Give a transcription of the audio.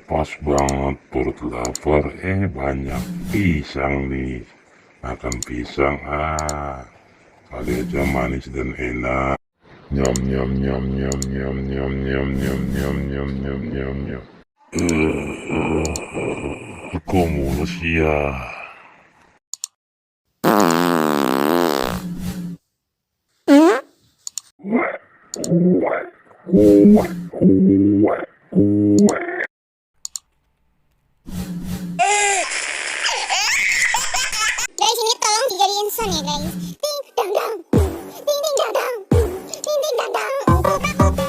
Pas banget perut lapar, banyak pisang nih. Makan pisang, kali aja manis dan enak. Nyam nyam nyam nyam nyam nyam nyam nyam nyam nyam nyam nyam nyam. Kok mulus ya? Guys, ini tolong dijadiin sound ya guys. Ting dang dang, ting ting dang dang, ting ting dang dang.